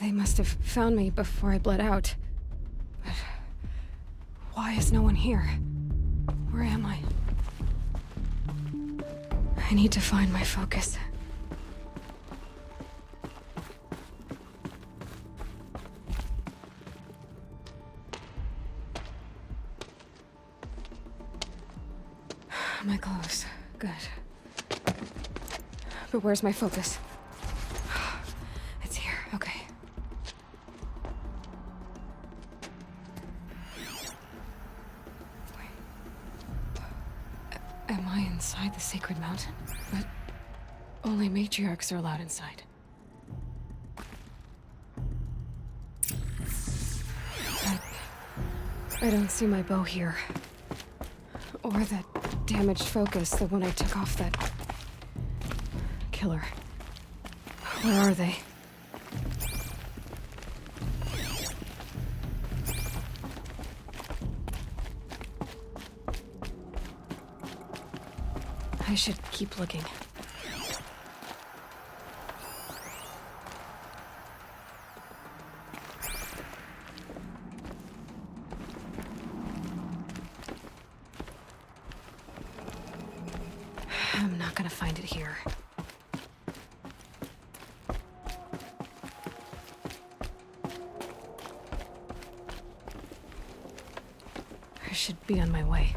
They must have found me before I bled out. But why is no one here? Where am I? I need to find my focus. My clothes. Good. But where's my focus? It's here. Okay. Wait. Am I inside the sacred mountain? But only matriarchs are allowed inside. I don't see my bow here. Or that damaged focus, the one I took off that killer. Where are they? I should keep looking. I'm not gonna find it here. I should be on my way.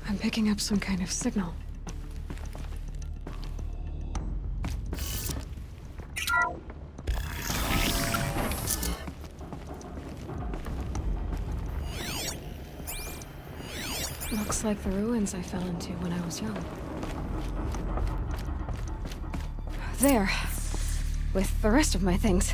I'm picking up some kind of signal. Looks like the ruins I fell into when I was young. There, with the rest of my things.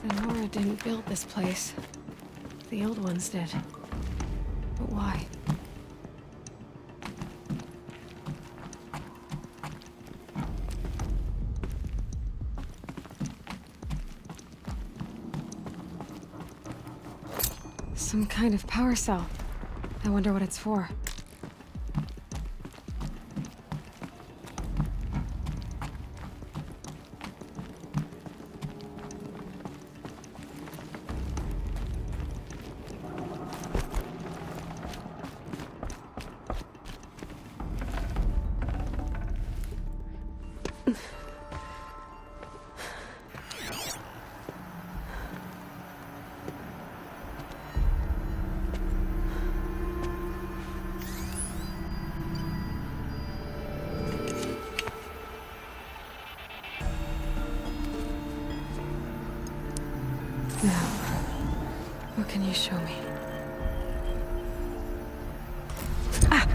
The Nora didn't build this place. The old ones did. But why? Some kind of power cell. I wonder what it's for. Now, what can you show me? Ah!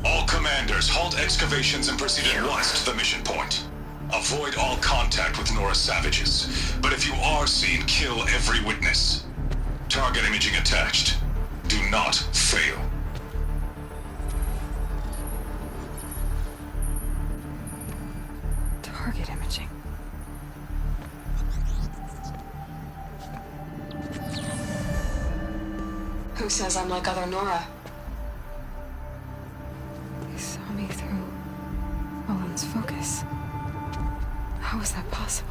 All commanders, halt excavations and proceed at once to the mission point. Avoid all contact with Nora savages, but if you are seen, kill every witness. Target imaging attached. Do not fail. Target imaging. Who says I'm like other Nora? He saw me through Owen's focus. How is that possible?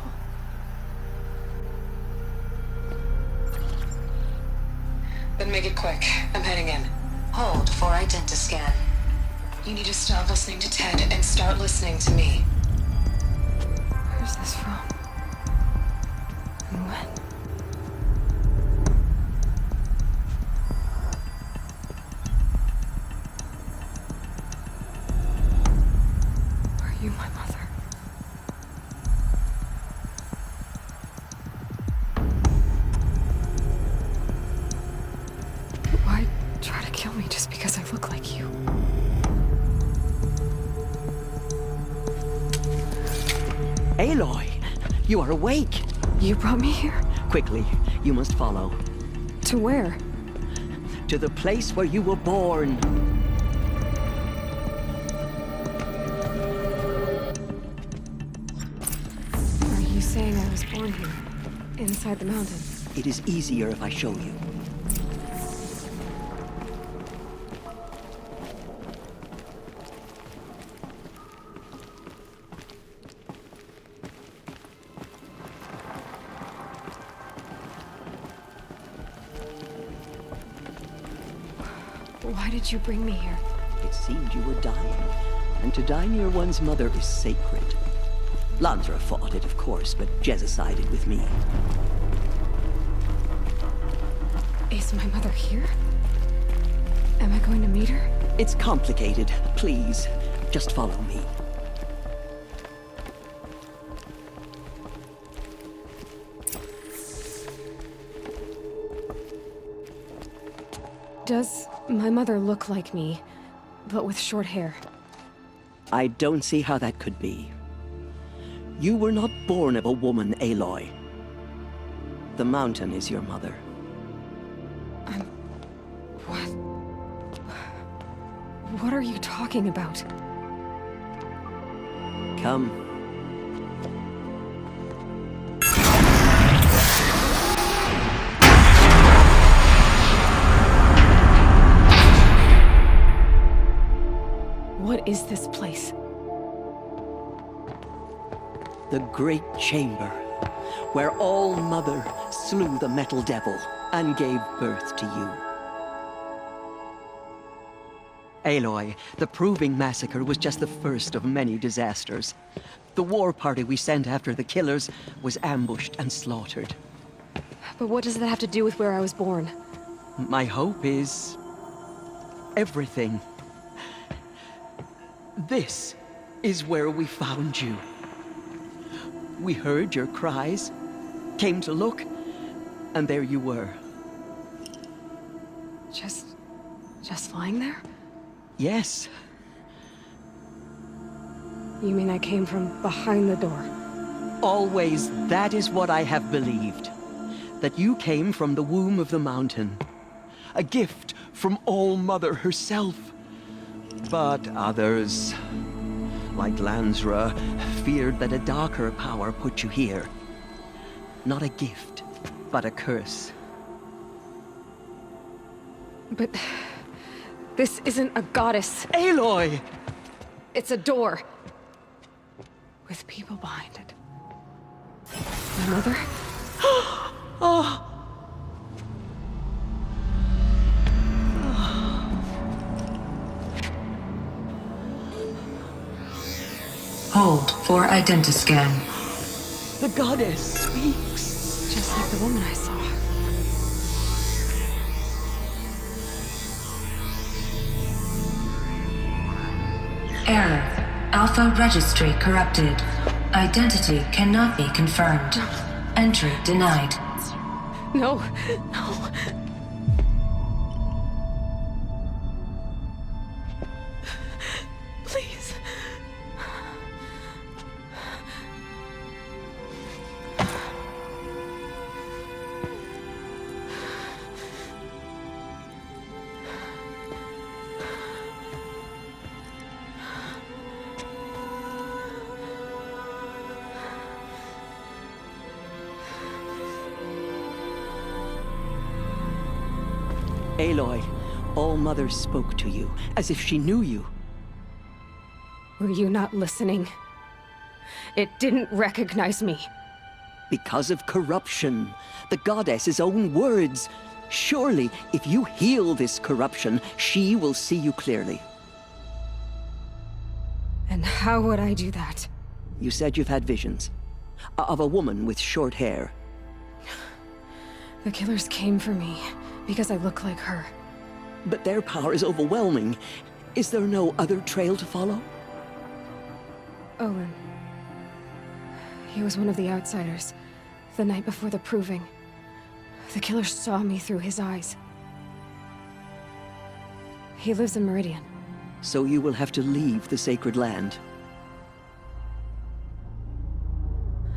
Then make it quick. I'm heading in. Hold for identiscan. You need to stop listening to Ted and start listening to me. Where's this from? And when? Are you my mother? Why try to kill me just because I look like you? Aloy, you are awake. You brought me here? Quickly, you must follow. To where? To the place where you were born. Are you saying I was born here? Inside the mountain? It is easier if I show you. Why did you bring me here? It seemed you were dying, and to die near one's mother is sacred. Lansra fought it, of course, but Jezza sided with me. Is my mother here? Am I going to meet her? It's complicated. Please, just follow me. Does my mother look like me, but with short hair? I don't see how that could be. You were not born of a woman, Aloy. The mountain is your mother. What? What are you talking about? Come. What is this place? The Great Chamber, where All-Mother slew the Metal Devil and gave birth to you. Aloy, the Proving Massacre was just the first of many disasters. The war party we sent after the killers was ambushed and slaughtered. But what does that have to do with where I was born? My hope is everything. This is where we found you. We heard your cries, came to look, and there you were. Just lying there? Yes. You mean I came from behind the door? Always that is what I have believed. That you came from the womb of the mountain. A gift from All-Mother herself. But others, like Lansra, feared that a darker power put you here. Not a gift, but a curse. But this isn't a goddess. Aloy! It's a door. With people behind it. My mother? Oh! Hold for identiscan. The goddess speaks. Just like the woman I saw. Error. Alpha registry corrupted. Identity cannot be confirmed. Entry denied. No, no. Please. Aloy, All-Mother spoke to you, as if she knew you. Were you not listening? It didn't recognize me. Because of corruption. The goddess's own words. Surely, if you heal this corruption, she will see you clearly. And how would I do that? You said you've had visions. Of a woman with short hair. The killers came for me because I look like her. But their power is overwhelming. Is there no other trail to follow? Owen. He was one of the outsiders. The night before the proving. The killer saw me through his eyes. He lives in Meridian. So you will have to leave the sacred land.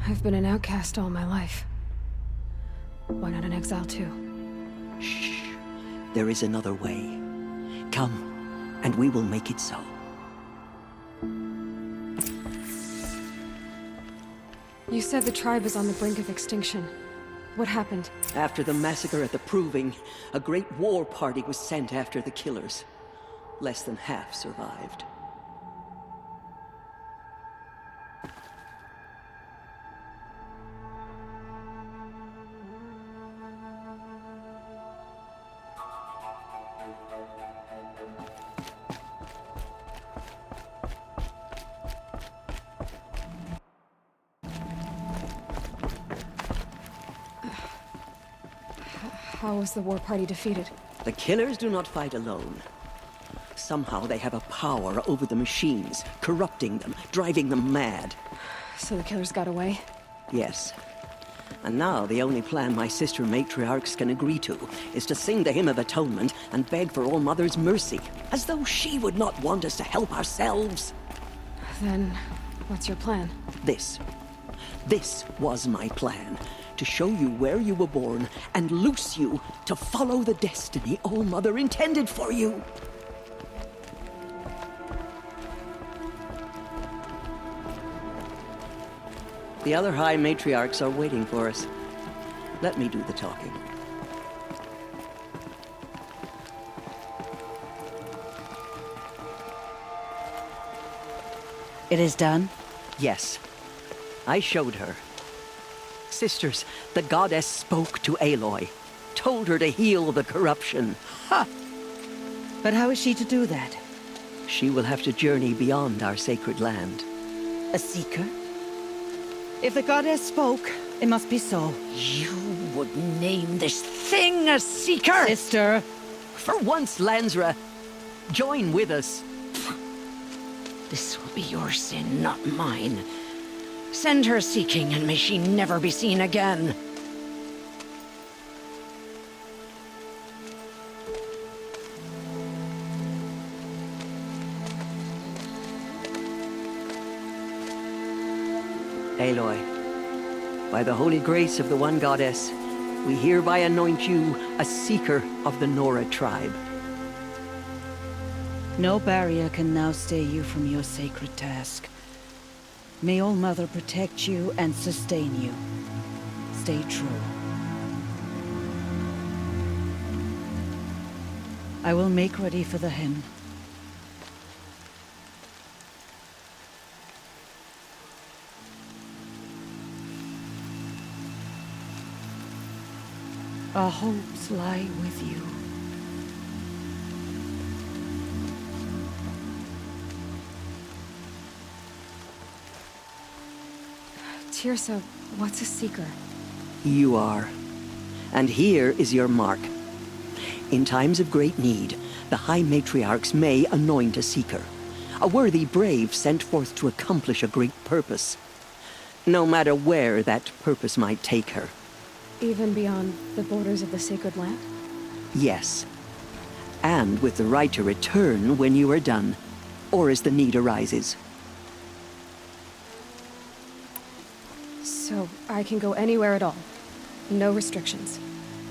I've been an outcast all my life. Why not an exile too? Shh. There is another way. Come, and we will make it so. You said the tribe is on the brink of extinction. What happened? After the massacre at the Proving, a great war party was sent after the killers. Less than half survived. How was the war party defeated? The killers do not fight alone. Somehow they have a power over the machines, corrupting them, driving them mad. So the killers got away? Yes. And now the only plan my sister matriarchs can agree to is to sing the Hymn of Atonement and beg for All Mother's mercy, as though she would not want us to help ourselves. Then, what's your plan? This was my plan. To show you where you were born and loose you to follow the destiny All Mother intended for you. The other High Matriarchs are waiting for us. Let me do the talking. It is done? Yes. I showed her. Sisters, the goddess spoke to Aloy. Told her to heal the corruption. Ha! But how is she to do that? She will have to journey beyond our sacred land. A seeker? If the goddess spoke, it must be so. You would name this thing a seeker? Sister! For once, Lansra, join with us. This will be your sin, not mine. Send her seeking, and may she never be seen again. Aloy, by the holy grace of the one goddess, we hereby anoint you a seeker of the Nora tribe. No barrier can now stay you from your sacred task. May All Mother protect you and sustain you. Stay true. I will make ready for the hymn. Our hopes lie with you. Tirsa, what's a seeker? You are. And here is your mark. In times of great need, the High Matriarchs may anoint a seeker. A worthy brave sent forth to accomplish a great purpose. No matter where that purpose might take her. Even beyond the borders of the sacred land? Yes. And with the right to return when you are done, or as the need arises. So I can go anywhere at all? No restrictions?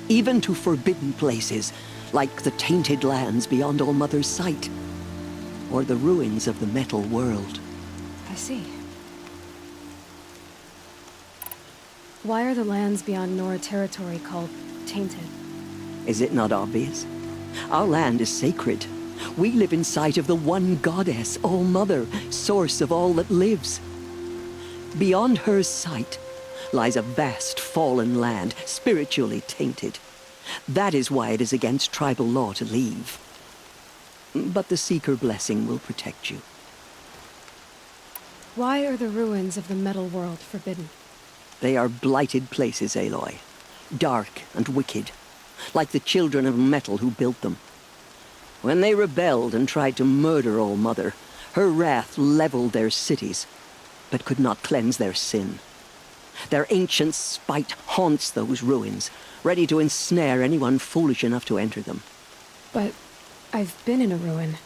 Even to forbidden places, like the tainted lands beyond All Mother's sight. Or the ruins of the metal world. I see. Why are the lands beyond Nora territory called tainted? Is it not obvious? Our land is sacred. We live in sight of the one goddess, All Mother, source of all that lives. Beyond her sight lies a vast fallen land, spiritually tainted. That is why it is against tribal law to leave. But the Seeker blessing will protect you. Why are the ruins of the metal world forbidden? They are blighted places, Aloy. Dark and wicked, like the children of metal who built them. When they rebelled and tried to murder All Mother, her wrath leveled their cities, but could not cleanse their sin. Their ancient spite haunts those ruins, ready to ensnare anyone foolish enough to enter them. But I've been in a ruin.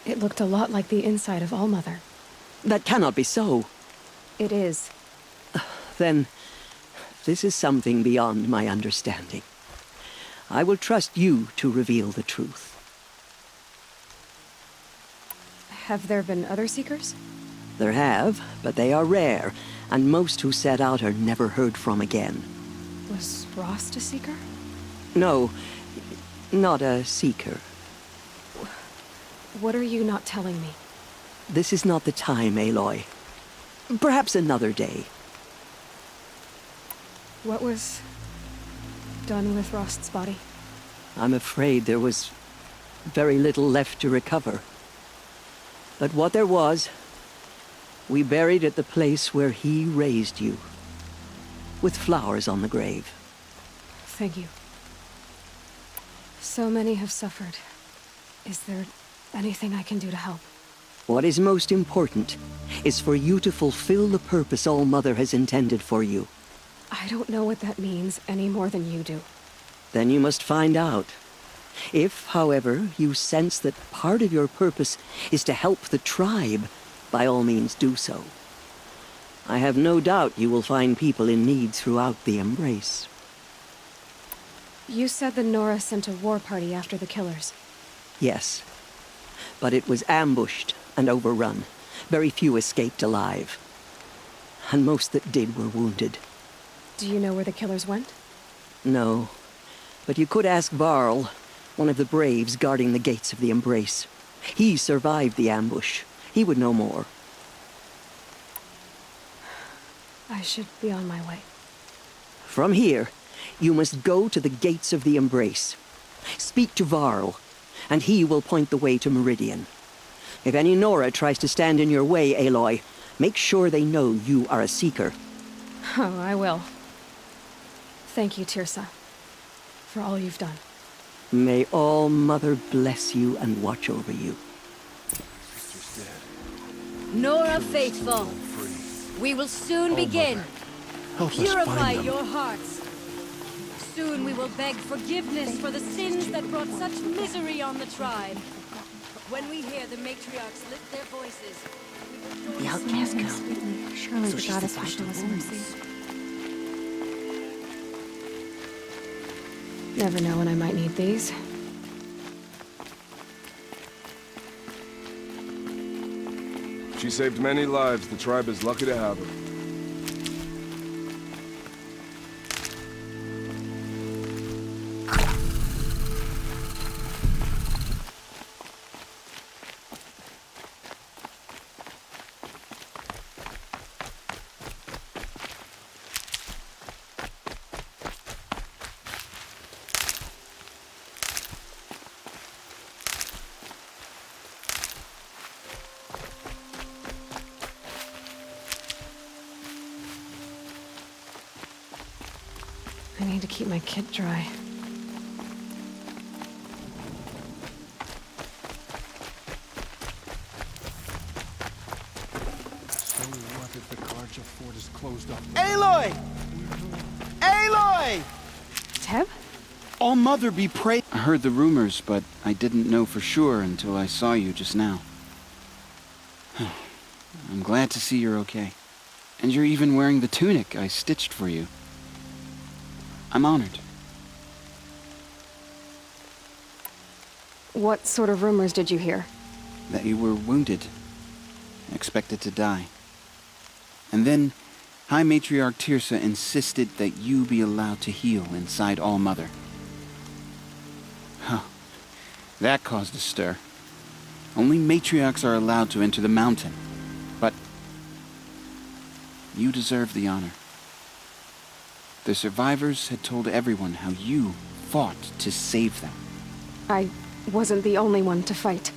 It looked a lot like the inside of All Mother. That cannot be so. It is. Then, this is something beyond my understanding. I will trust you to reveal the truth. Have there been other Seekers? There have, but they are rare, and most who set out are never heard from again. Was Rost a Seeker? No, not a Seeker. What are you not telling me? This is not the time, Aloy. Perhaps another day. What was done with Rost's body? I'm afraid there was very little left to recover. But what there was, we buried at the place where he raised you, with flowers on the grave. Thank you. So many have suffered. Is there anything I can do to help? What is most important is for you to fulfill the purpose All Mother has intended for you. I don't know what that means any more than you do. Then you must find out. If, however, you sense that part of your purpose is to help the tribe, by all means do so. I have no doubt you will find people in need throughout the Embrace. You said the Nora sent a war party after the killers. Yes, but it was ambushed and overrun. Very few escaped alive. And most that did were wounded. Do you know where the killers went? No, but you could ask Varl, one of the braves guarding the gates of the Embrace. He survived the ambush. He would know more. I should be on my way. From here, you must go to the gates of the Embrace. Speak to Varl, and he will point the way to Meridian. If any Nora tries to stand in your way, Aloy, make sure they know you are a Seeker. Oh, I will. Thank you, Tirsa, for all you've done. May All Mother bless you and watch over you. Nora Faithful, we will soon begin. Purify your hearts. Soon we will beg forgiveness for the sins that brought such misery on the tribe. When we hear the matriarchs lift their voices, The alchemist girl. Surely So the she's goddess the will show us Pastor mercy. Never know when I might need these. She saved many lives. The tribe is lucky to have her. I need to keep my kit dry. So what if the Karja fort is closed up? Aloy! Aloy! Teb? All Mother be praised. I heard the rumors, but I didn't know for sure until I saw you just now. I'm glad to see you're okay. And you're even wearing the tunic I stitched for you. I'm honored. What sort of rumors did you hear? That you were wounded. Expected to die. And then, High Matriarch Tirsa insisted that you be allowed to heal inside All Mother. Huh. That caused a stir. Only matriarchs are allowed to enter the mountain. But you deserve the honor. The survivors had told everyone how you fought to save them. I wasn't the only one to fight.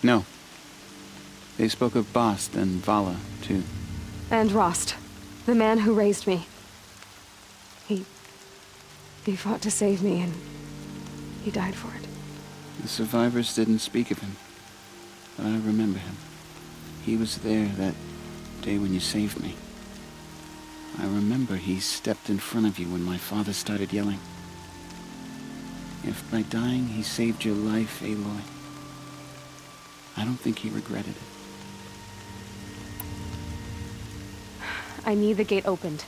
No. They spoke of Bast and Vala, too. And Rost, the man who raised me. He fought to save me, and he died for it. The survivors didn't speak of him, but I remember him. He was there that day when you saved me. I remember he stepped in front of you when my father started yelling. If by dying he saved your life, Aloy, I don't think he regretted it. I need the gate opened.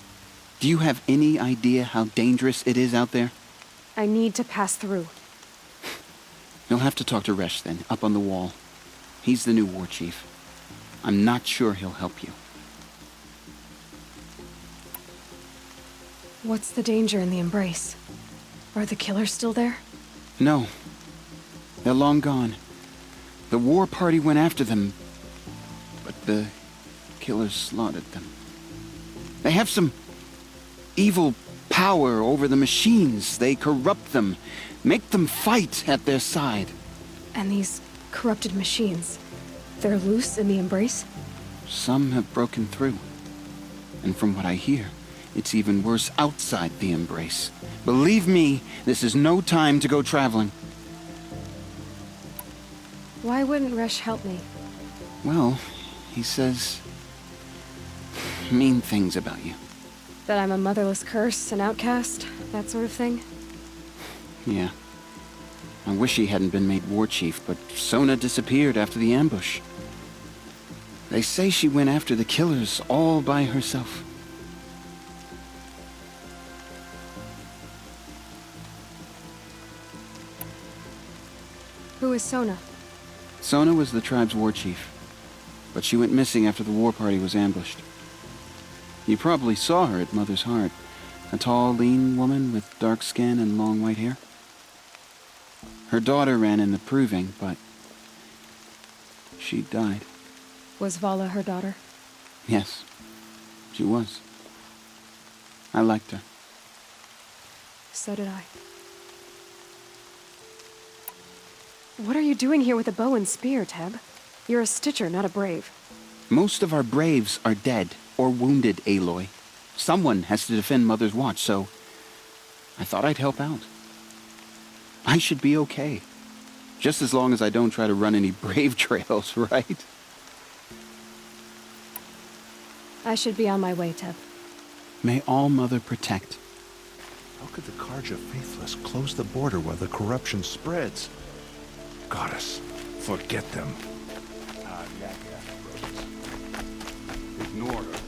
Do you have any idea how dangerous it is out there? I need to pass through. You'll have to talk to Resh then, up on the wall. He's the new war chief. I'm not sure he'll help you. What's the danger in the embrace? Are the killers still there? No. They're long gone. The war party went after them, but the killers slaughtered them. They have some evil power over the machines. They corrupt them, make them fight at their side. And these corrupted machines, they're loose in the embrace? Some have broken through. And from what I hear, it's even worse outside the embrace. Believe me, this is no time to go traveling. Why wouldn't Resh help me? Well, he says mean things about you. That I'm a motherless curse, an outcast, that sort of thing? Yeah. I wish he hadn't been made war chief, but Sona disappeared after the ambush. They say she went after the killers all by herself. Who is Sona? Sona was the tribe's war chief, but she went missing after the war party was ambushed. You probably saw her at Mother's Heart. A tall, lean woman with dark skin and long white hair. Her daughter ran in the proving, but she died. Was Vala her daughter? Yes, she was. I liked her. So did I. What are you doing here with a bow and spear, Teb? You're a Stitcher, not a Brave. Most of our Braves are dead or wounded, Aloy. Someone has to defend Mother's Watch, so I thought I'd help out. I should be okay. Just as long as I don't try to run any Brave trails, right? I should be on my way, Teb. May All Mother protect. How could the Karja faithless close the border while the corruption spreads? Goddess, forget them. Ignore her.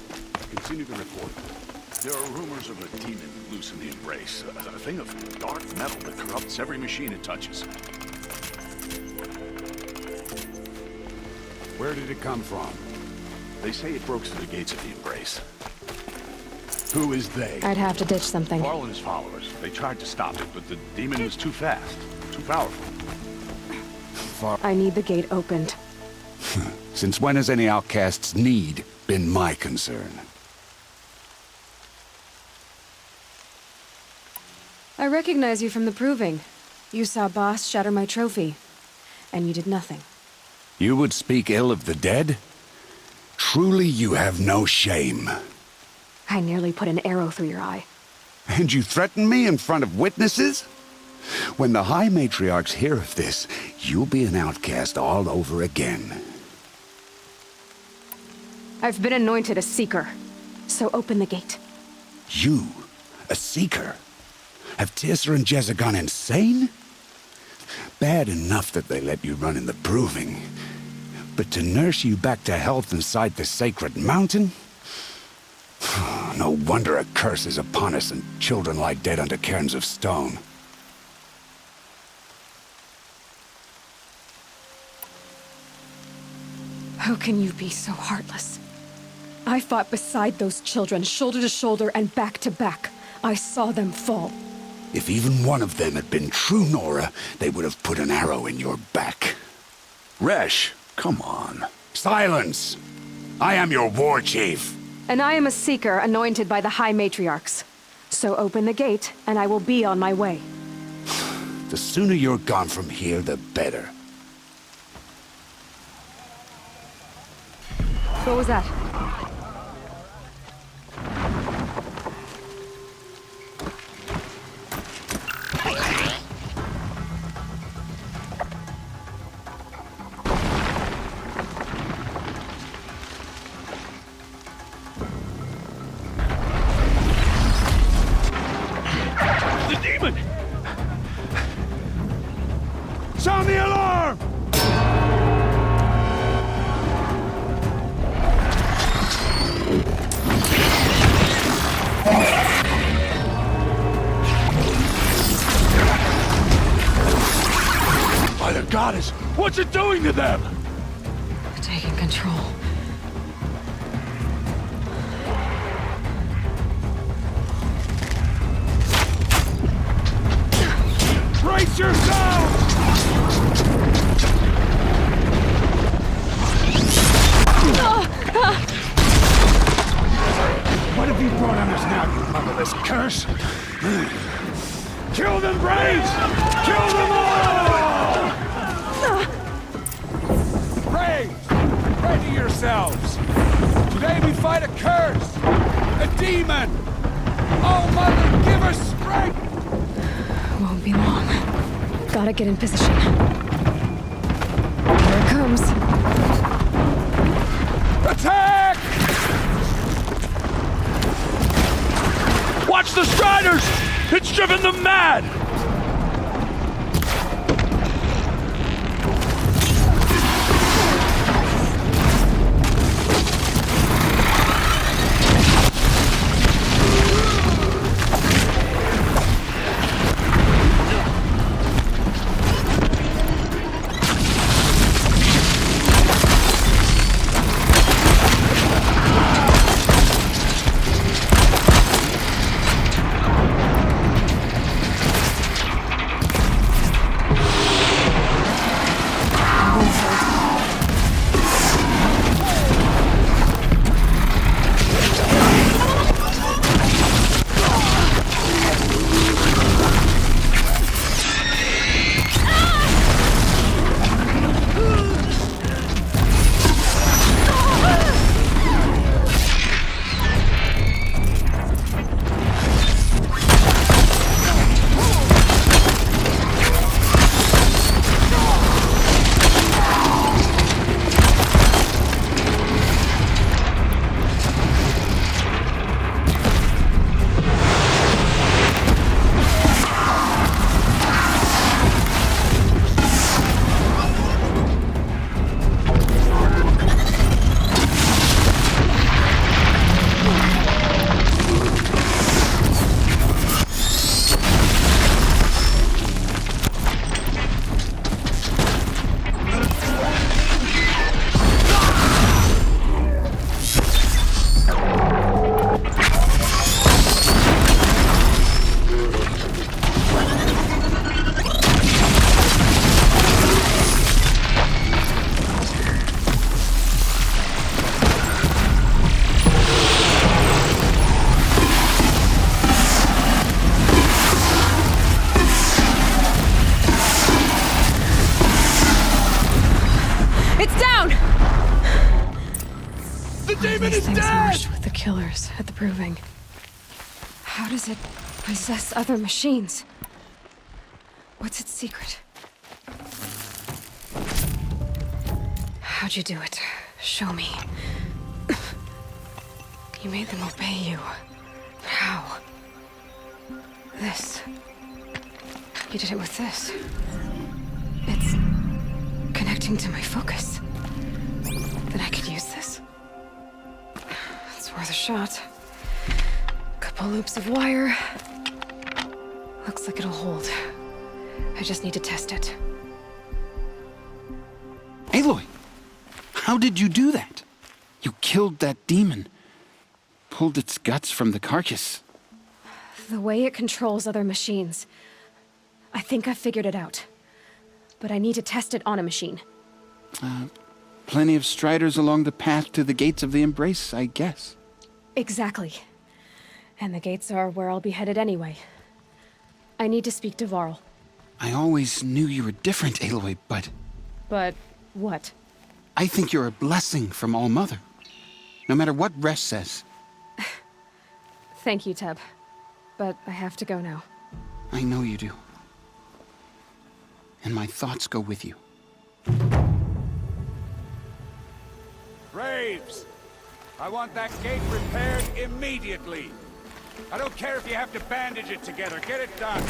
Continue the report. There are rumors of a demon loose in the embrace. A thing of dark metal that corrupts every machine it touches. Where did it come from? They say it broke through the gates of the embrace. Who is they? I'd have to ditch something. Varl and his followers. They tried to stop it, but the demon was too fast. Too powerful. I need the gate opened. Since when has any outcast's need been my concern? I recognize you from the proving. You saw Boss shatter my trophy, and you did nothing. You would speak ill of the dead? Truly you have no shame. I nearly put an arrow through your eye. And you threaten me in front of witnesses? When the High Matriarchs hear of this, you'll be an outcast all over again. I've been anointed a Seeker, so open the gate. You? A Seeker? Have Teersa and Jezza gone insane? Bad enough that they let you run in the proving. But to nurse you back to health inside the sacred mountain? No wonder a curse is upon us and children lie dead under cairns of stone. How can you be so heartless? I fought beside those children, shoulder to shoulder and back to back. I saw them fall. If even one of them had been true Nora, they would have put an arrow in your back. Resh, come on. Silence! I am your war chief. And I am a Seeker anointed by the High Matriarchs. So open the gate, and I will be on my way. The sooner you're gone from here, the better. What was that? The demon! Sound the alarm! By the goddess, what's it doing to them? Taking control. Brace yourselves! What have you brought on us now, you motherless curse? Kill them, Braves! Kill them all! Braves, ready yourselves! Today we fight a curse! A demon! Oh, Mother, give us strength! Won't be long. Gotta get in position. Here it comes. Attack! Watch the Striders! It's driven them mad! These things merged with the killers at the Proving. How does it possess other machines? What's its secret? How'd you do it? Show me. You made them obey you. How? This. You did it with this. It's connecting to my focus. Then I could use this. It's worth a shot. Couple loops of wire. Looks like it'll hold. I just need to test it. Aloy! How did you do that? You killed that demon. Pulled its guts from the carcass. The way it controls other machines. I think I figured it out. But I need to test it on a machine. Plenty of Striders along the path to the gates of the Embrace, I guess. Exactly. And the gates are where I'll be headed anyway. I need to speak to Varl. I always knew you were different, Aloy, but... But what? I think you're a blessing from All Mother. No matter what Resh says. Thank you, Teb. But I have to go now. I know you do. And my thoughts go with you. Graves! I want that gate repaired immediately. I don't care if you have to bandage it together. Get it done.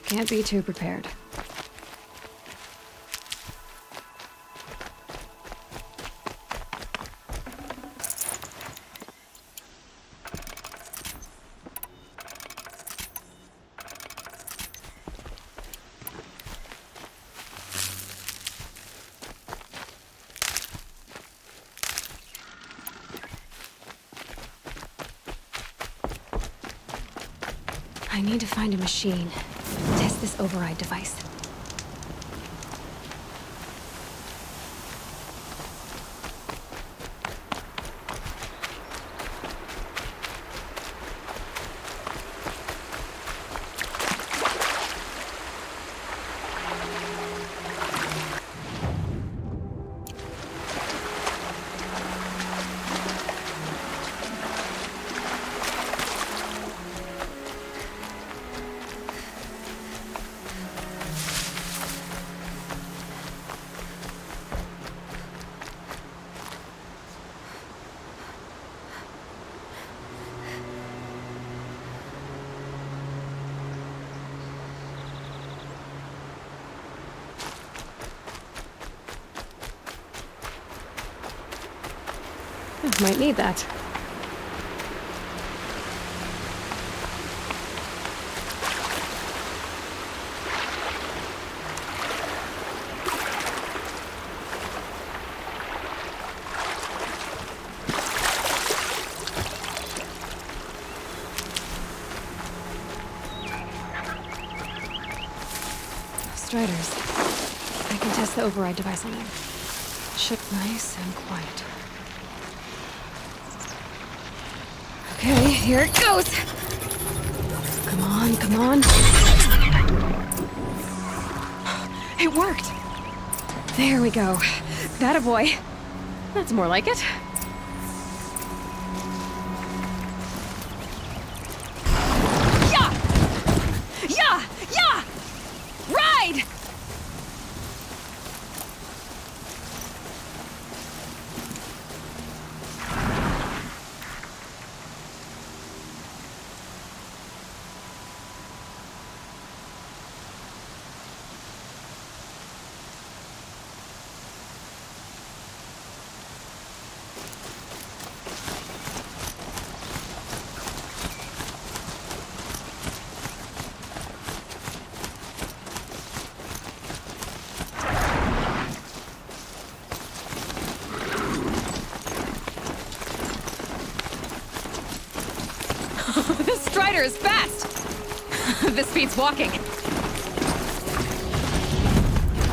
Can't be too prepared. I need to find a machine. Test this override device. Might need that. Striders. I can test the override device on them. Should nice and quiet. Okay, here it goes! Come on, come on. It worked! There we go. That a boy. That's more like it. Yeah! Yeah! Yeah! Ride! This Strider is fast! This beats walking.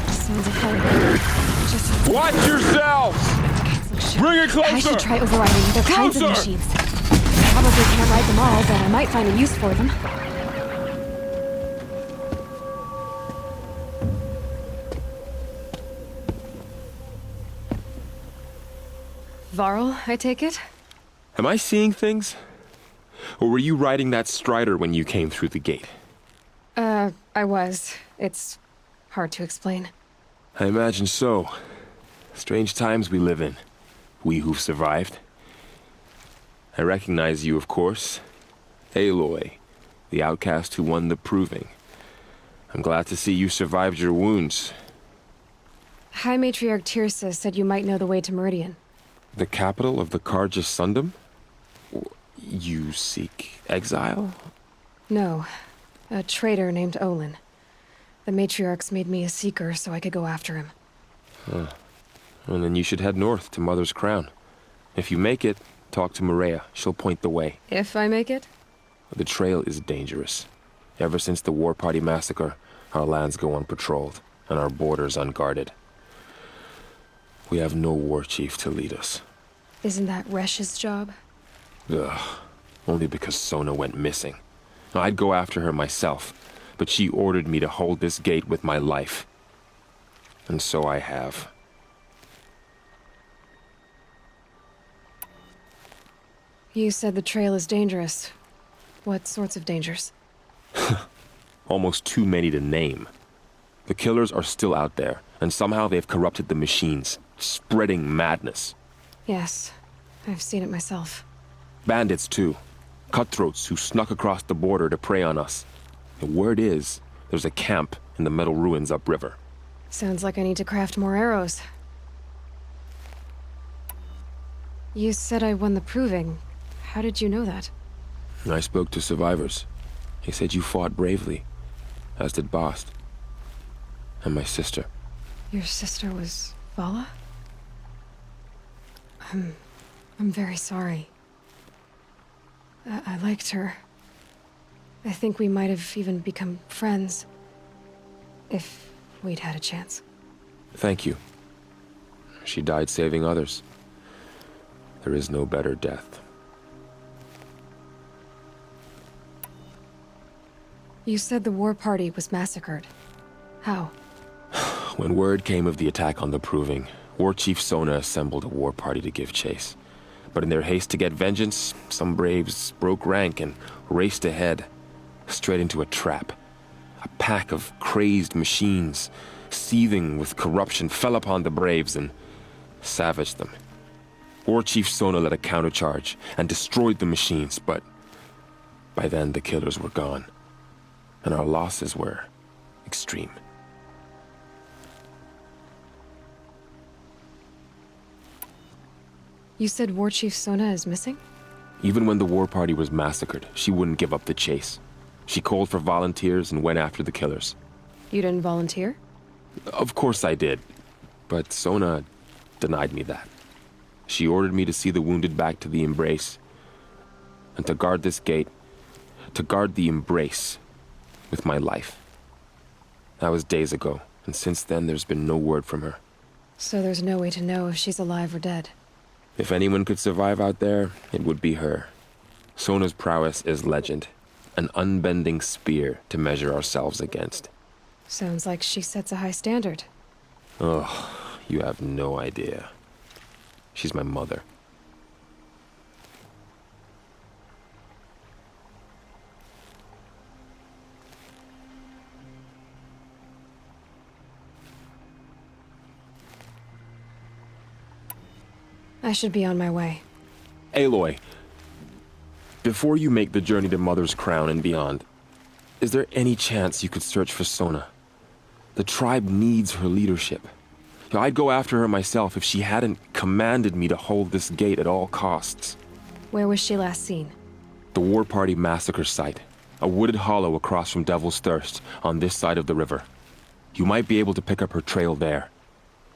Sounds of fire. Just... Watch yourselves! Bring it closer! I should try overriding other kinds of machines. Probably can't ride them all, but I might find a use for them. Varl, I take it? Am I seeing things? Or were you riding that Strider when you came through the gate? I was. It's hard to explain. I imagine so. Strange times we live in. We who've survived. I recognize you, of course. Aloy, the outcast who won the proving. I'm glad to see you survived your wounds. High Matriarch Tirsa said you might know the way to Meridian. The capital of the Carja Sundom? You seek exile? No. A traitor named Olin. The Matriarchs made me a seeker so I could go after him. Huh. Well, then you should head north to Mother's Crown. If you make it, talk to Maria. She'll point the way. If I make it? The trail is dangerous. Ever since the War Party massacre, our lands go unpatrolled, and our borders unguarded. We have no war chief to lead us. Isn't that Resh's job? Ugh. Only because Sona went missing. I'd go after her myself, but she ordered me to hold this gate with my life. And so I have. You said the trail is dangerous. What sorts of dangers? Almost too many to name. The killers are still out there, and somehow they've corrupted the machines, spreading madness. Yes, I've seen it myself. Bandits, too. Cutthroats who snuck across the border to prey on us. The word is, there's a camp in the metal ruins upriver. Sounds like I need to craft more arrows. You said I won the proving. How did you know that? I spoke to survivors. They said you fought bravely, as did Bast. And my sister. Your sister was Vala? I'm very sorry. I liked her. I think we might have even become friends. If we'd had a chance. Thank you. She died saving others. There is no better death. You said the war party was massacred. How? When word came of the attack on the Proving, War Chief Sona assembled a war party to give chase. But in their haste to get vengeance, some braves broke rank and raced ahead, straight into a trap. A pack of crazed machines, seething with corruption, fell upon the braves and savaged them. War Chief Sona led a countercharge and destroyed the machines, but by then the killers were gone, and our losses were extreme. You said War Chief Sona is missing? Even when the war party was massacred, she wouldn't give up the chase. She called for volunteers and went after the killers. You didn't volunteer? Of course I did, but Sona denied me that. She ordered me to see the wounded back to the Embrace, and to guard this gate, to guard the Embrace with my life. That was days ago, and since then there's been no word from her. So there's no way to know if she's alive or dead. If anyone could survive out there, it would be her. Sona's prowess is legend, an unbending spear to measure ourselves against. Sounds like she sets a high standard. Oh, you have no idea. She's my mother. I should be on my way. Aloy, before you make the journey to Mother's Crown and beyond, is there any chance you could search for Sona? The tribe needs her leadership. I'd go after her myself if she hadn't commanded me to hold this gate at all costs. Where was she last seen? The War Party massacre site. A wooded hollow across from Devil's Thirst, on this side of the river. You might be able to pick up her trail there.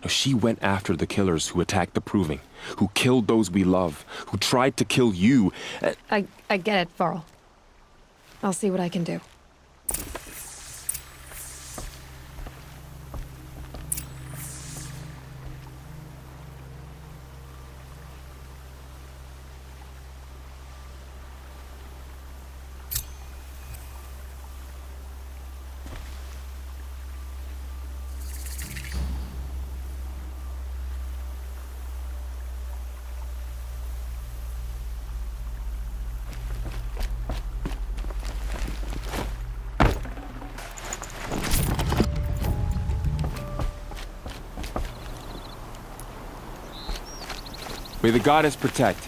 She went after the killers who attacked the Proving, who killed those we love, who tried to kill you. I get it, Varl. I'll see what I can do. May the goddess protect.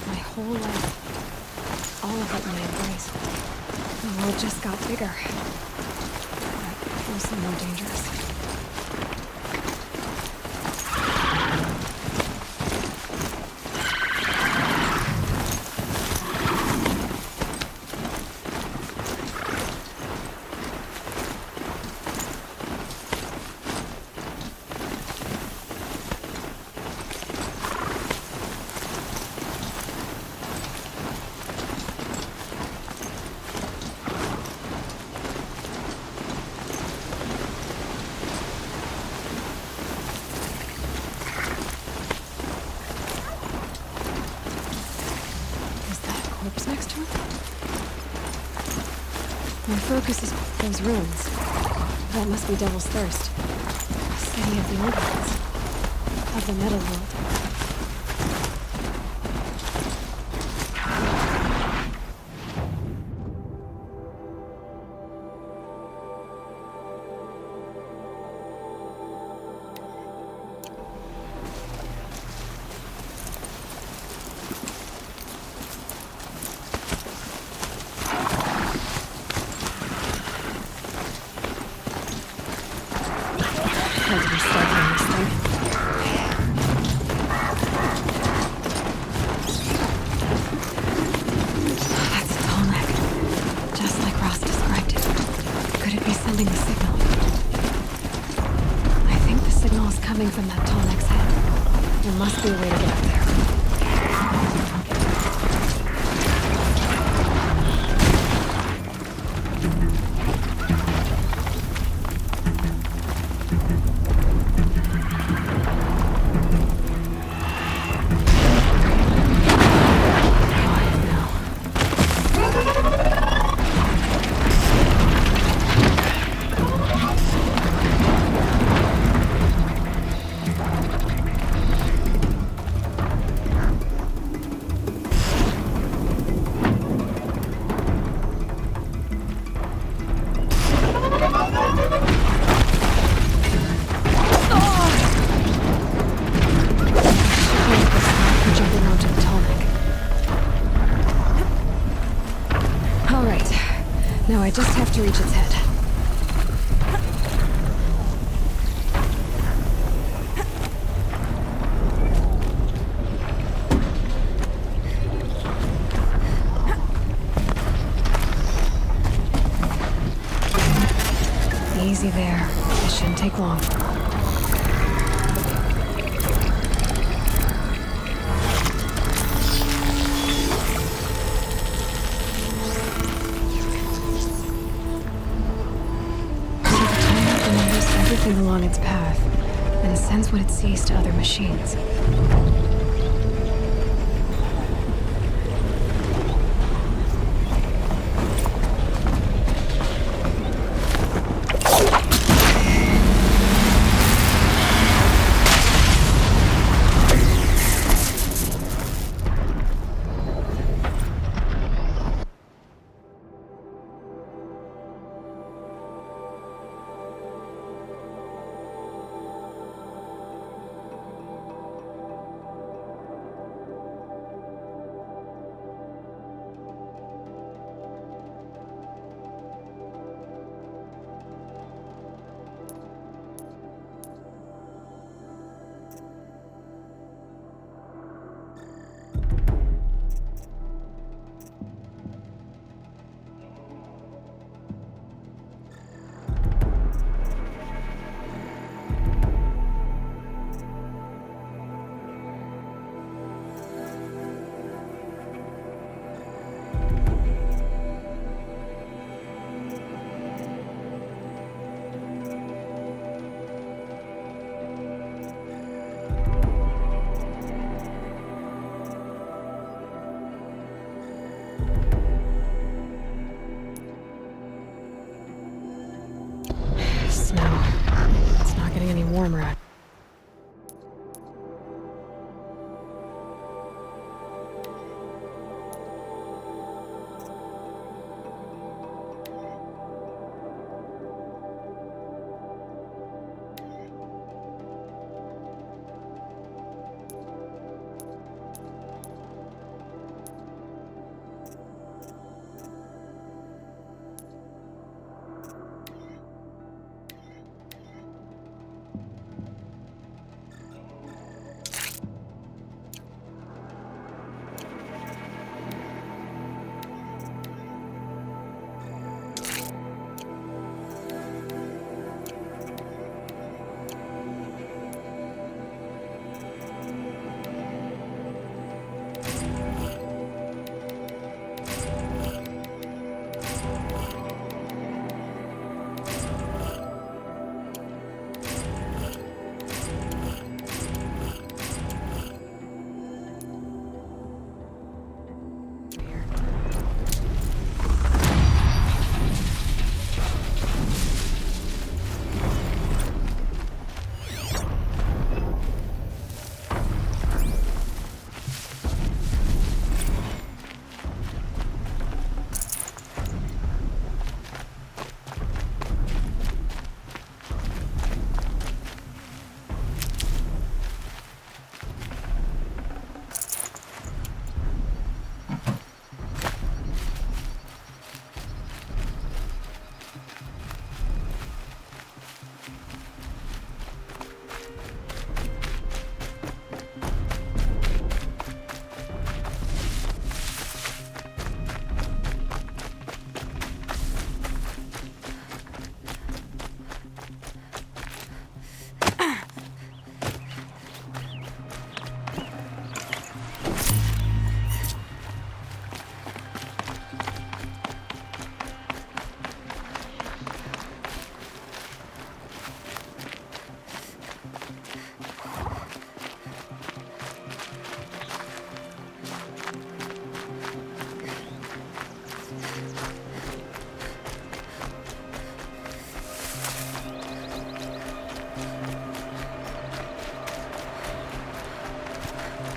My whole life, all of it in my embrace. The world just got bigger. Also more dangerous. My focus is those ruins. That must be Devil's Thirst. A city of the old ones. Of the metal world. Sending a signal. I think the signal is coming from that Tolmec's head. There must be a way to get up there. Now I just have to reach its head. Easy there. This shouldn't take long. Everything along its path, and sends what it sees to other machines.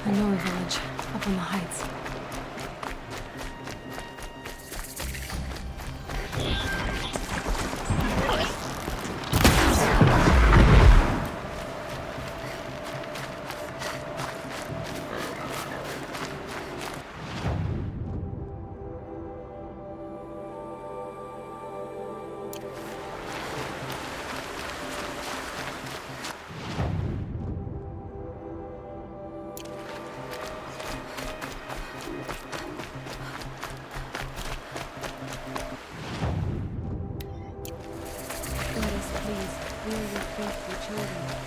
A Nora village, up on the heights. Let us please, we are your faithful children.